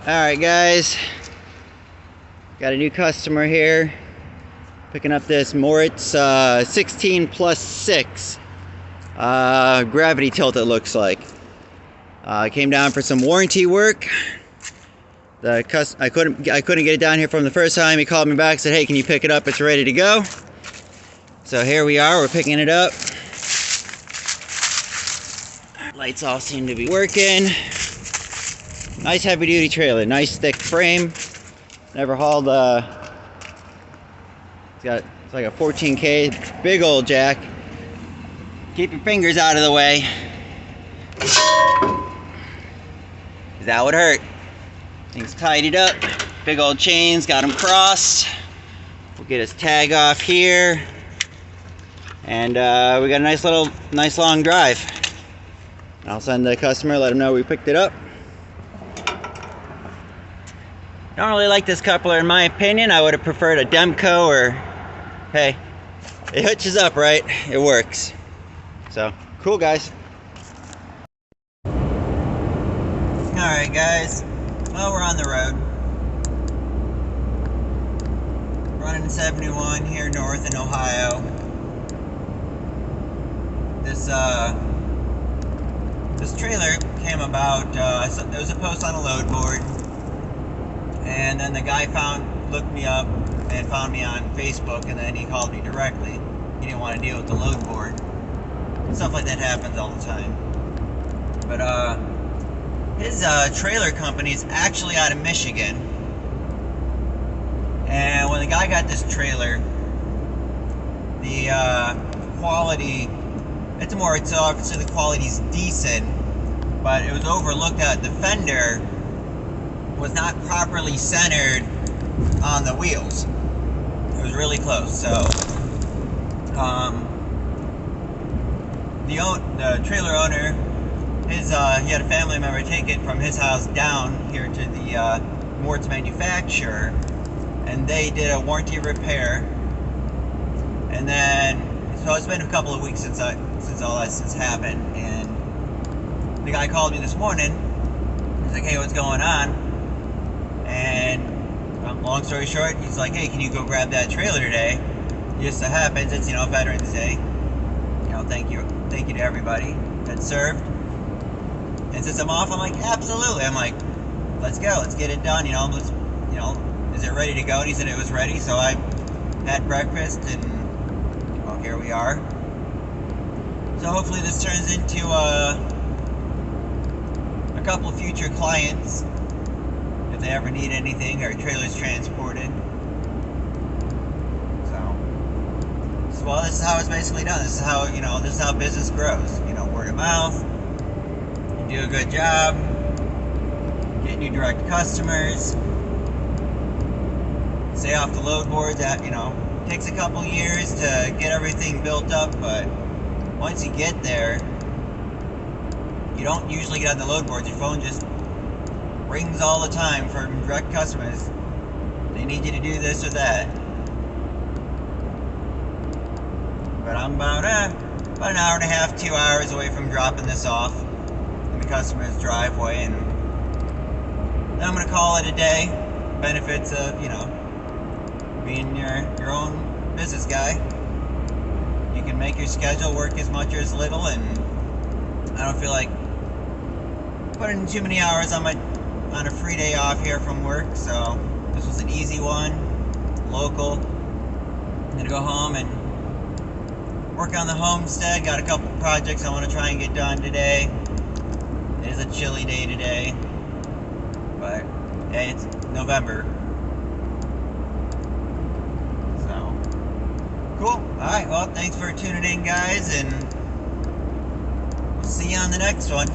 Alright guys, got a new customer here, picking up this Moritz 16 plus 6 gravity tilt, it looks like. Came down for some warranty work. I couldn't get it down here from the first time. He called me back, said, hey, can you pick it up, it's ready to go. So here we are, we're picking it up. Lights all seem to be working. Nice heavy duty trailer, nice thick frame. Never hauled it's like a 14K, big old jack. Keep your fingers out of the way. That would hurt. Things tidied up. Big old chains, got them crossed. We'll get his tag off here. And we got a nice long drive. I'll send the customer, let him know we picked it up. Don't really like this coupler in my opinion. I would have preferred a Demco, or hey, it hitches up right, it works. So cool guys. Alright guys, well, we're on the road. Running 71 here north in Ohio. This trailer came about, there was a post on a load board. And then the guy looked me up and found me on Facebook, and then he called me directly. He didn't want to deal with the load board. Stuff like that happens all the time. But his trailer company is actually out of Michigan. And when the guy got this trailer, the quality, it's obviously the quality's decent, but it was overlooked at the fender was not properly centered on the wheels. It was really close. So the trailer owner, he had a family member take it from his house down here to the Moritz manufacturer, and they did a warranty repair. And then, so it's been a couple of weeks since all this has happened, and the guy called me this morning. He's like, hey, what's going on? And long story short, he's like, hey, can you go grab that trailer today? Just so happens it's, Veterans Day. Thank you to everybody that served. And since I'm off, I'm like, absolutely. I'm like, let's go, let's get it done. Is it ready to go? And he said it was ready. So I had breakfast, and well, here we are. So hopefully this turns into a couple of future clients. If they ever need anything or trailers transported. So, well, this is how it's basically done. This is how, this is how business grows. Word of mouth. You do a good job. Get new direct customers. Stay off the load board. That, takes a couple years to get everything built up, but once you get there, you don't usually get on the load board. Your phone just rings all the time from direct customers. They need you to do this or that. But I'm about an hour and a half, 2 hours away from dropping this off in the customer's driveway, and then I'm gonna call it a day. Benefits of, being your own business guy. You can make your schedule work as much or as little, and I don't feel like putting too many hours on a free day off here from work, so this was an easy one, local. I'm gonna go home and work on the homestead. Got a couple projects I want to try and get done today. It is a chilly day today, but hey, it's November, so cool. Alright, well, thanks for tuning in guys, and we'll see you on the next one.